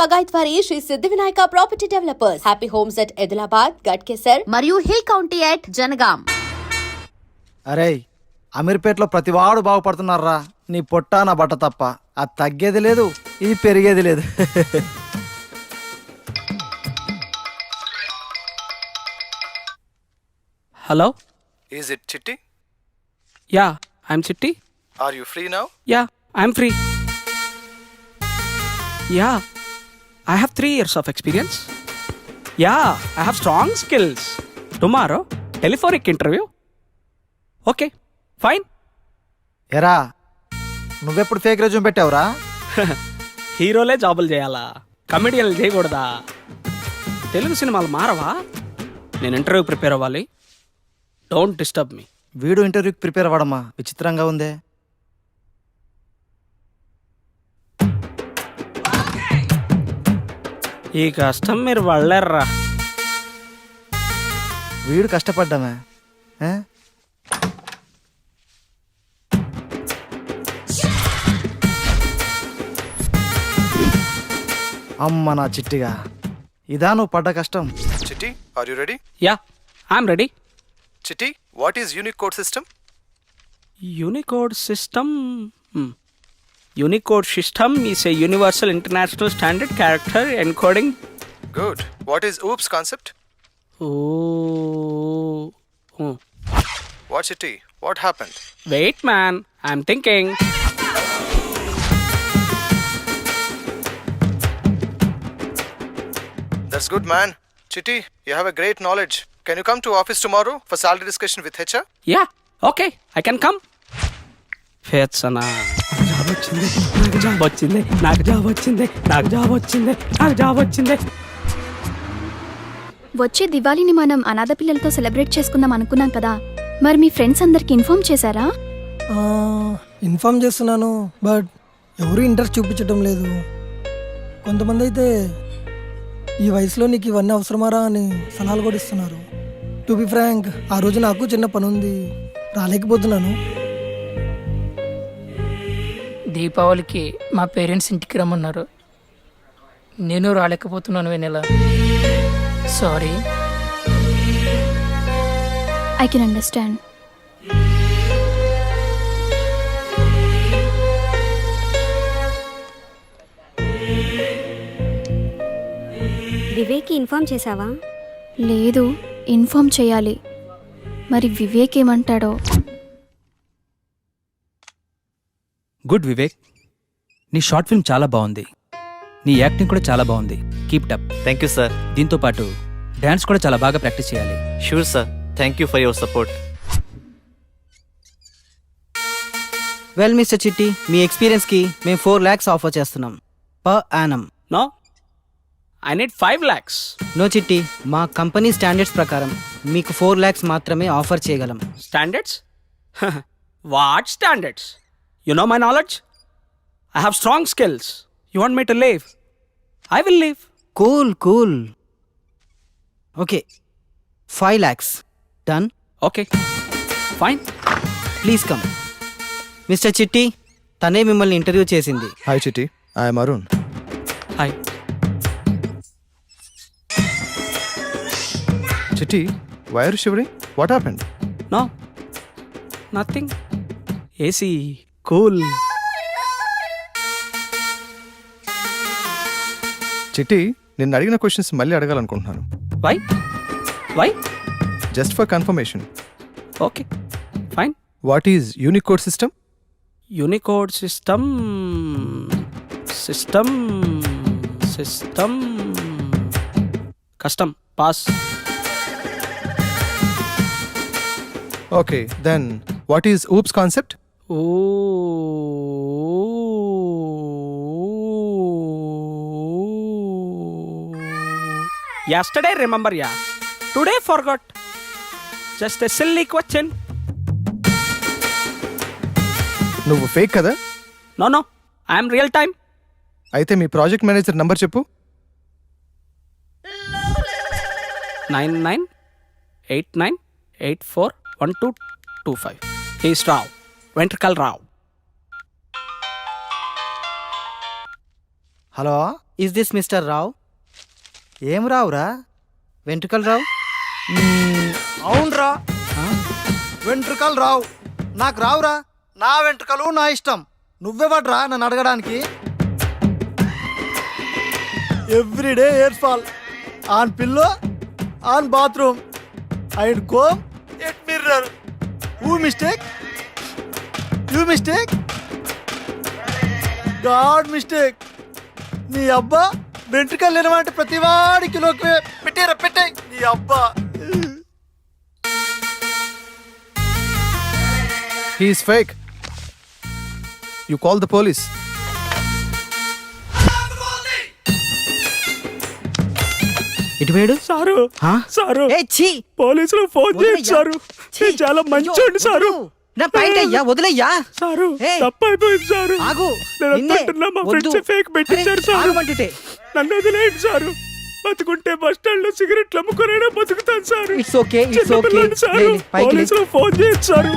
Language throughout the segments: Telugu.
పగాయత్వారి Shri Siddhi Vinayaka property developers. Happy homes at Edilabad, Ghatkesar మరియు హిల్ కౌంటీ అట్ జనగాం. అరే అమీర్పేటలో ప్రతివాడు బాగుపడుతున్నారా. నీ పొట్ట నా బట్ట తప్ప అది తగ్గేది లేదు, ఇది పెరిగేది లేదు. Hello? Is it Chitti? Yeah, I'm Chitti. Are you free now? Yeah, I'm free. Yeah, I have 3 years of experience. Yeah, I have strong skills. Tomorrow, telephonic interview. Okay, fine. ఎరా నువ్వెప్పుడు ఫేక్ రెజ్యూమ్ పెట్టావురా? హీరోలే జాబులు చేయాలా, కమెడియన్లు చేయకూడదా? తెలుగు సినిమాలు మారవా? నేను ఇంటర్వ్యూ ప్రిపేర్ అవ్వాలి. Don't disturb me. వీడు ఇంటర్వ్యూకి ప్రిపేర్ అవ్వడమా? విచిత్రంగా ఉందే. ఈ కష్టం మీరు వాళ్ళర్రా. వీడు కష్టపడ్డామే. అమ్మ నా చిట్టిగా, ఇదా నువ్వు పడ్డ కష్టం. Chitti, are you ready? Yeah, I'm ready. Chitti, what is Unicode system? Unicode system. Unicode system is a universal international standard character encoding. Good. What is OOPS concept? Oh. What Chitti? What happened? Wait, man. I'm thinking. That's good, man. Chitti, you have a great knowledge. Can you come to office tomorrow for salary discussion with HR? Yeah. Okay. I can come. ఫేత్సనా, జాబ్ వచ్చింది, నాకు జాబ్ వచ్చింది, నాకు జాబ్ వచ్చింది, నాకు జాబ్ వచ్చింది, నాకు జాబ్ వచ్చింది. వచ్చే దివాళీని మనం అనాథ పిల్లలతో సెలబ్రేట్ చేసుకుందాం అనుకున్నాం కదా, మరి మీ ఫ్రెండ్స్ అందరికి ఇన్ఫార్మ్ చేశారా? ఇన్ఫార్మ్ చేస్తున్నాను, బట్ ఎవరు ఇంట్రెస్ట్ చూపించడం లేదు. కొంతమంది అయితే ఈ వయసులో నీకు ఇవన్నీ అవసరమారా అని సలహాలు కూడా ఇస్తున్నారు. టు బి ఫ్రాంక్, ఆ రోజు నాకు చిన్న పని ఉంది, రాలేకపోతున్నాను. దీపావళికి మా పేరెంట్స్ ఇంటికి రమ్మన్నారు, నేను రాలేకపోతున్నాను. Vennela sorry. I can understand. Vivek inform చేసావా? లేదు, ఇన్ఫార్మ్ చేయాలి. మరి వివేక్ ఏమంటాడో. గుడ్ వివేక్, నీ షార్ట్ ఫిల్మ్ చాలా బాగుంది, నీ యాక్టింగ్ కూడా చాలా బాగుంది. Keep it up. Thank you sir. దీంతో పాటు డాన్స్ కూడా చాలా బాగా ప్రాక్టీస్ చేయాలి. Sure sir. Thank you for your support. Well mister Chitti, మీ ఎక్స్పీరియన్స్కి మేము 4 lakhs ఆఫర్ చేస్తున్నాం per annum. No, I need 5 lakhs. No Chitti, మా కంపెనీ స్టాండర్డ్స్ ప్రకారం మీకు 4 lakhs మాత్రమే ఆఫర్ చేయగలం. Standards? What standards? You know my knowledge? I have strong skills. You want me to leave? I will leave. Cool. Okay, 5 lakhs. Done. Okay, fine. Please come. Mister చిట్టి, తనే మిమ్మల్ని ఇంటర్వ్యూ చేసింది. Hi Chitti, I am Arun. Hi. Chitti, why are you shivering? What happened? No, nothing. AC, cool. Chitti, నిన్ను అడిగిన క్వశ్చన్స్ మళ్ళీ అడగాలనుకుంటున్నాను. Why? Just for confirmation. Okay, fine. What is Unicode system? Unicode system. Custom. Pass. Okay, then what is OOPS concept? Yesterday remember, yeah. Today forgot. Just a silly question. నువ్వు ఫేక్ కదా? No, I am real time. అయితే మీ ప్రాజెక్ట్ మేనేజర్ నంబర్ చెప్పు. 9989841225. He's Rao, Ventricle Rao. Hello, is this mister Rao? ఏం రావురా? వెంట్రుకలు రావ్? అవునరా, వెంట్రుకలు రావు. నాకు రావురా. నా వెంట్రుకలు నా ఇష్టం. నువ్వెవడ్రా నన్ను అడగడానికి? Everyday hair fall, on pillow, on bathroom, and comb at mirror. Who mistake? You mistake? God mistake. నీ అబ్బా వెంట్రుకలు లేనమంటే ప్రతివాడి కిలోకి పెట్టేరా, పెట్టే నీ అబ్బా. He is fake. You call the police. ఇటు పోయాడు సారు హా? సారు ఏ ఛీ! పోలీసులు ఫోన్ చేయండి వదిలేయ్యా. సారు. ఛీ! నేను చాలా మంచోండి సారు. వదలు. నా పాయింట్ అయ్యా, వదిలేయ్యా. సారు ఏయ్! తప్పైపోయింది సారు. ఆగు. నేను నిన్నే. అనుకుంటున్నా మా వద్దు. ఫ్రెండ్స్ ఫేక్ పెట్టించారు అరే, సారు. ఆగమంటుంటే. నన్ను వదిలేయండి సారు. బతుకుంటే బస్ స్టాండ్ లో సిగరెట్లు అమ్ముకునే బతుకుతాను sir. It's okay, it's okay. చిన్నపిల్లని సారు. లే, లే, పైకి లే. పోలీసులు ఫోన్ చేయండి సారు.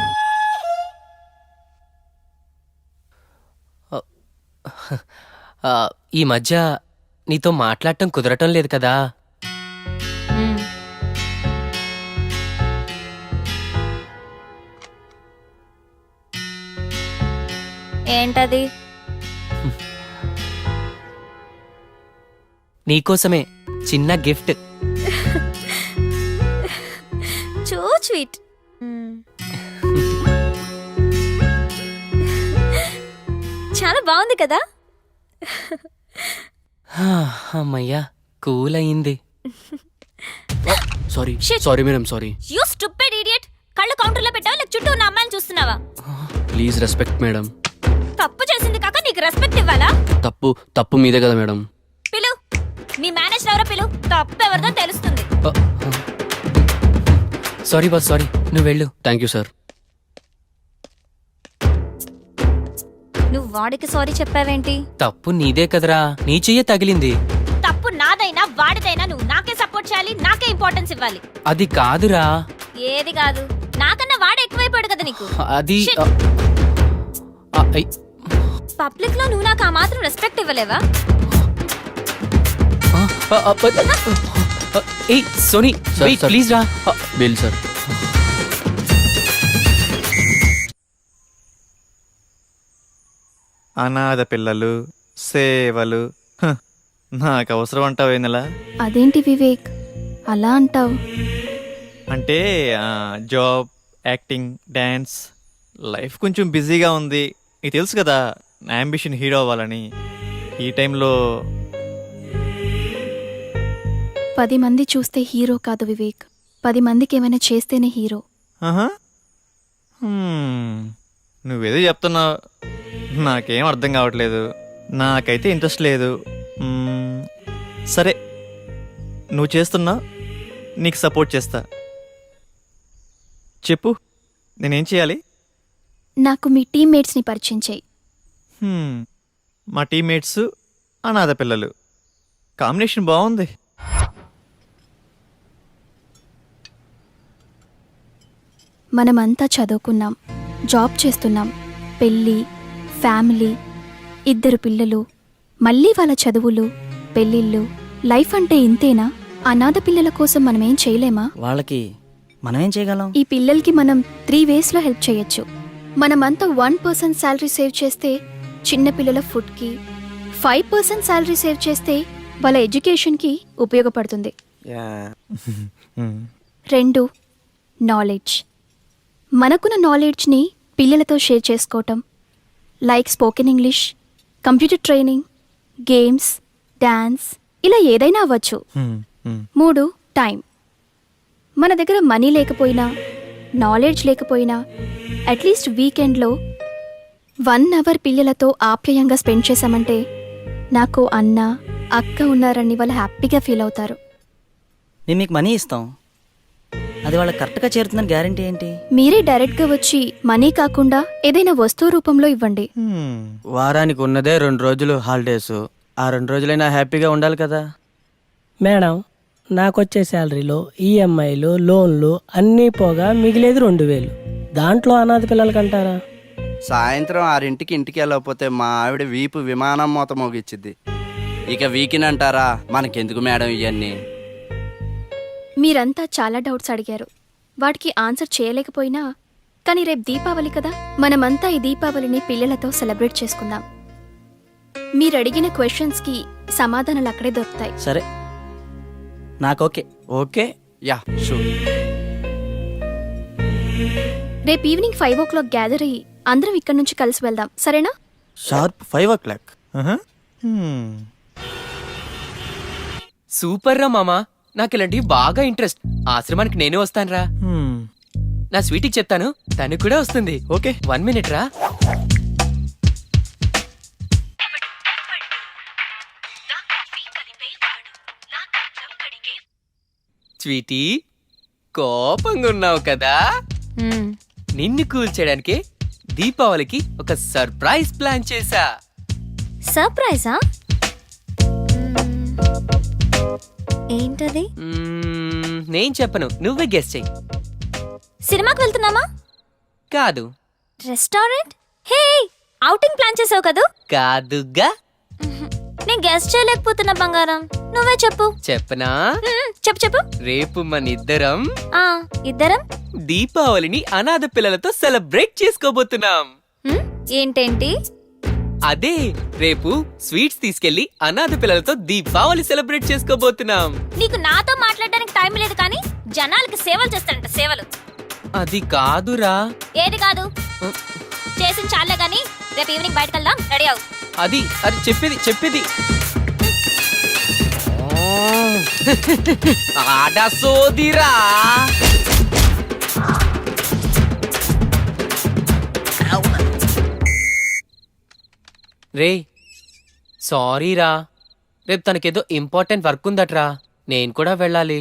ఈ మధ్య నీతో మాట్లాడటం కుదరటం లేదు కదా. ఏంటది? నీకోసమే చిన్న గిఫ్ట్. చూ స్వీట్. చాలా బాగుంది కదా? అమ్మయ్యా, కూల్ అయింది. Sorry Shit. Sorry madam, sorry. You stupid idiot. కళ్ళు కౌంటర్లో పెట్టావా లేక చుట్టూ ఉన్న అమ్మాయిని చూస్తున్నావా? Please respect madam. తప్పు చేసింది కాక నీకు రెస్పెక్ట్ ఇవ్వాలా? తప్పు మీదే కదా మేడం. పిలు, మీ మేనేజర్ ఎవరో పిలు. తప్పు ఎవరిదో తెలుస్తుంది. Sorry boss, sorry. నువ్వు వెళ్ళు. Thank you sir. నువ్వు వాడికి సారీ చెప్పావేంటి? తప్పు నీదే కదరా, నీ చెయ్యే తగిలింది. తప్పు నాదైనా వాడిదైనా నువ్వు నాకే సపోర్ట్ చేయాలి, నాకే ఇంపార్టెన్స్ ఇవ్వాలి. అది కాదురా. ఏది కాదు? నాకన్నా వాడు ఎక్కువైపోయాడు కదా నీకు. అది Shit. పబ్లిక్ లో నువ్వు నాకు ఆ మాత్రం రెస్పెక్ట్ ఇవ్వలేవా? ఏయ్ సోనీ, ప్లీజ్ రా. Bill sir. అనాథ పిల్లలు, సేవలు, నాకు అవసరం అంటావు వెన్నెల? అదేంటి వివేక్ అలా అంటావు? అంటే జాబ్, యాక్టింగ్, డ్యాన్స్, లైఫ్ కొంచెం బిజీగా ఉంది. నీకు తెలుసు కదా నా అంబిషన్ హీరో అవ్వాలని. ఈ టైంలో 10 మంది చూస్తే హీరో కాదు వివేక్, 10 మందికి ఏమైనా చేస్తేనే హీరో. ఆహా. నువ్వేదో చెప్తున్నావు, నాకేం అర్థం కావట్లేదు. నాకైతే ఇంట్రెస్ట్ లేదు. సరే, నువ్వు చేస్తున్నా, నీకు సపోర్ట్ చేస్తా. చెప్పు, నేనేం చేయాలి? నాకు మీ టీమ్మేట్స్ని పరిచయం చేయి. మా టీమ్మేట్స్ అనాథ పిల్లలు, కాంబినేషన్ బాగుంది. మనమంతా చదువుకున్నాం, జాబ్ చేస్తున్నాం, పెళ్ళి, ఫ్యామిలీ, 2 పిల్లలు, మళ్ళీ వాళ్ళ చదువులు, పెళ్ళిళ్ళు. లైఫ్ అంటే ఇంతేనా? అనాథ పిల్లల కోసం మనమేం చేయలేమా? వాళ్ళకి మనమేం చేయగలం? ఈ పిల్లలకి మనం 3 వేస్లో హెల్ప్ చేయొచ్చు. మనమంతా 1% శాలరీ సేవ్ చేస్తే చిన్నపిల్లల ఫుడ్కి, 5% శాలరీ సేవ్ చేస్తే వాళ్ళ ఎడ్యుకేషన్కి ఉపయోగపడుతుంది. 2 నాలెడ్జ్. మనకున్న నాలెడ్జ్ని పిల్లలతో షేర్ చేసుకోవటం, like spoken English, computer training, games, dance, ఇలా ఏదైనా అవ్వచ్చు. 3 టైం. మన దగ్గర మనీ లేకపోయినా, నాలెడ్జ్ లేకపోయినా, అట్లీస్ట్ వీకెండ్లో 1 అవర్ పిల్లలతో ఆప్యాయంగా స్పెండ్ చేశామంటే నాకు అన్న, అక్క ఉన్నారని వాళ్ళు హ్యాపీగా ఫీల్ అవుతారు. మేము మీకు మనీ ఇస్తాం, అది వాళ్ళకి కరెక్ట్గా చేరుతుందని గ్యారంటీ ఏంటి? మీరే డైరెక్ట్గా వచ్చి మనీ కాకుండా ఏదైనా వస్తువు రూపంలో ఇవ్వండి. వారానికి ఉన్నదే 2 రోజులు హాలిడేస్, ఆ 2 రోజులైనా హ్యాపీగా ఉండాలి కదా. మేడం, నాకొచ్చే శాలరీలో ఈఎంఐలు, లోన్లు అన్నీ పోగా మిగిలేది 2000. దాంట్లో అనాథ పిల్లలకంటారా? సాయంత్రం 6ంటికి ఇంటికి వెళ్ళకపోతే మా ఆవిడ వీపు విమానం మోత మోగిచ్చిద్ది. ఇక వీకెండ్ అంటారా, మనకెందుకు మేడం ఇవన్నీ? మీరంతా చాలా డౌట్స్ అడిగారు, వాటికి ఆన్సర్ చేయలేకపోయినా కానీ రేపు దీపావళి కదా, మనమంతా ఈ దీపావళిని పిల్లలతో సెలబ్రేట్ చేసుకుందాం. మీరు అడిగిన క్వశ్చన్స్కి సమాధానాలు అక్కడే దొరుకుతాయి. సరే, నాకు ఓకే. ఓకే. Yeah sure. రేపు ఈవినింగ్ 5 o'clock గ్యాదర్ అయ్యి అందరం ఇక్కడి నుంచి కలిసి వెళ్దాం, సరేనా? Sharp 5 o'clock. సూపర్ రా మామా, నాకు ఇలాంటివి బాగా ఇంట్రెస్ట్. ఆశ్రమానికి నేనే వస్తాను రా. నా స్వీట్కి చెప్తాను, తను కూడా వస్తుంది. ఓకే. 1 minute రా. స్వీటీ, కోపంగా ఉన్నావు కదా, నిన్ను కూల్ చేయడానికి దీపావళికి ఒక సర్ప్రైజ్ ప్లాన్ చేశా. సర్ప్రైజా? ఏంటది? నేను చెప్పను, నువ్వే గెస్ చెయ్యి. సినిమాకి వెళ్తున్నామా? కాదు. రెస్టారెంట్? హే, ఔటింగ్ ప్లాన్ చేసావు కదా? కాదుగా. నేను గెస్ చేయలేకపోతున్నా బంగారం, నువ్వే చెప్పు. చెప్పనా? చెప్పు చెప్పు. రేపు మన ఇద్దరం ఇద్దరం దీపావళిని అనాథ పిల్లలతో సెలబ్రేట్ చేసుకోబోతున్నాం. ఏంటేంటి? అదే, రేపు స్వీట్స్ తీసుకెళ్లి అనాథ పిల్లలతో దీపావళి సెలబ్రేట్ చేసుకోబోతున్నాం. నీకు నాతో మాట్లాడడానికి టైం లేదు కానీ జనాలకి సేవలు చేస్తారంట, సేవలు. అది కాదురా. ఏది కాదు? చేసిన చాలే గానీ రేపు ఈవినింగ్ బయటకు వెళ్దాం, రెడీ అవు. అది అది చెప్పేది ఆడా సోదిరా. రే సారీరా, రేపు తనకేదో ఇంపార్టెంట్ వర్క్ ఉందట్రా, నేను కూడా వెళ్ళాలి.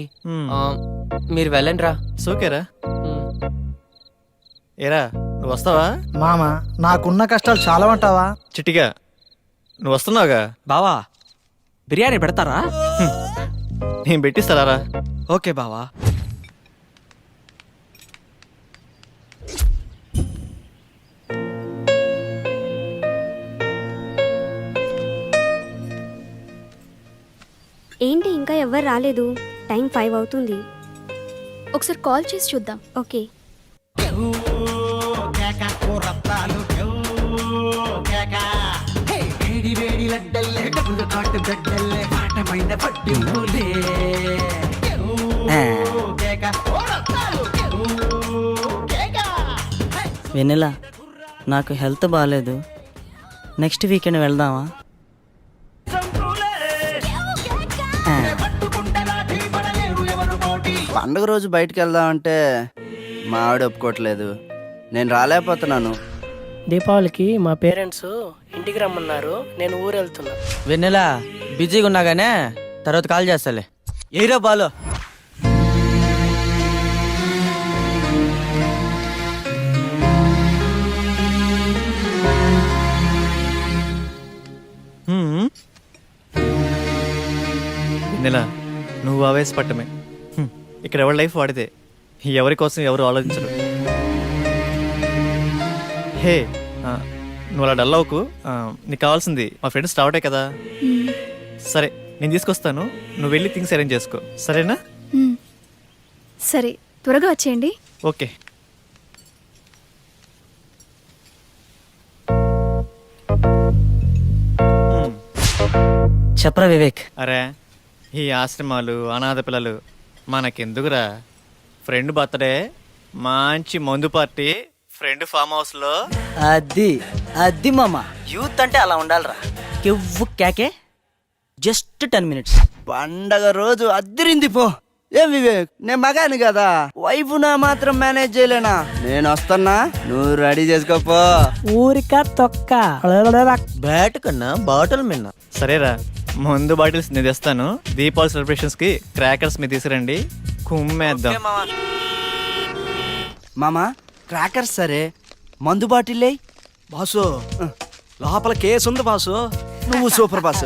మీరు వెళ్ళండి రా. ఓకేరా. ఏరా, నువ్వు వస్తావా? మామ, నాకున్న కష్టాలు చాలా అంటావా? చిట్టిగా నువ్వు వస్తున్నావుగా? బావా, బిర్యానీ పెడతారా? నేను పెట్టిస్తారా? ఓకే బావా. ఏంటి ఇంకా ఎవ్వరు రాలేదు? టైం 5 అవుతుంది. ఒకసారి కాల్ చేసి చూద్దాం. ఓకే. వెన్నెలా, నాకు హెల్త్ బాగాలేదు, నెక్స్ట్ వీకెండ్ వెళ్దామా? పండుగ రోజు బయటకు వెళ్దామంటే మా ఆవిడ ఒప్పుకోవట్లేదు, నేను రాలేకపోతున్నాను. దీపావళికి మా పేరెంట్స్ ఇంటికి రమ్మన్నారు, నేను ఊరు వెళ్తున్నా. వెన్నెలా, బిజీగా ఉన్నాగానే తర్వాత కాల్ చేస్తాలే. ఏరా బాలో. నెల నువ్వు ఆవేశపట్టమే. ఇక్కడ ఎవరి లైఫ్ వాడితే, ఎవరి కోసం ఎవరు ఆలోచించరు. హే, నువ్వు అలా డల్ అవ్వకు. నీకు కావాల్సింది మా ఫ్రెండ్స్ రావటే కదా. సరే, నేను తీసుకొస్తాను, నువ్వు వెళ్ళి థింగ్స్ అరేంజ్ చేసుకో, సరేనా? సరే, త్వరగా వచ్చేయండి. ఓకే. చెప్పరా వివేక్. అరే, ఈ ఆశ్రమాలు, అనాథ పిల్లలు మనకెందుకురా? ఫ్రెండ్ బర్త్డే, మంచి మందు పార్టీ, ఫ్రెండ్ ఫామ్ హౌస్ లో. అది మామ, యూత్ అంటే అలా ఉండాలిరా. కెవ్వు కేకే, జస్ట్ 10 minutes. పండగ రోజు అద్దరింది పో. ఏం వివేక్, నేను మగాని కదా, వైఫ్ నా మాత్రం మేనేజ్ చేయలేనా? నేను వస్తున్నా, నువ్వు రెడీ చేసుకోపో. ఊరిక తొక్క బ్యాట్ కన్నా బాటిల్ మిన్నా. సరేరా, మందు బాటిల్స్ నేను తెస్తాను. దీపావళి సెలబ్రేషన్స్ కి క్రాకర్స్ మీద తీసుకురండి, కుమ్మేద్దాం. మామ, క్రాకర్స్ సరే, మందు బాటిల్ బాసు, లోపల కేసు ఉంది బాసు. నువ్వు సూపర్ బాసు.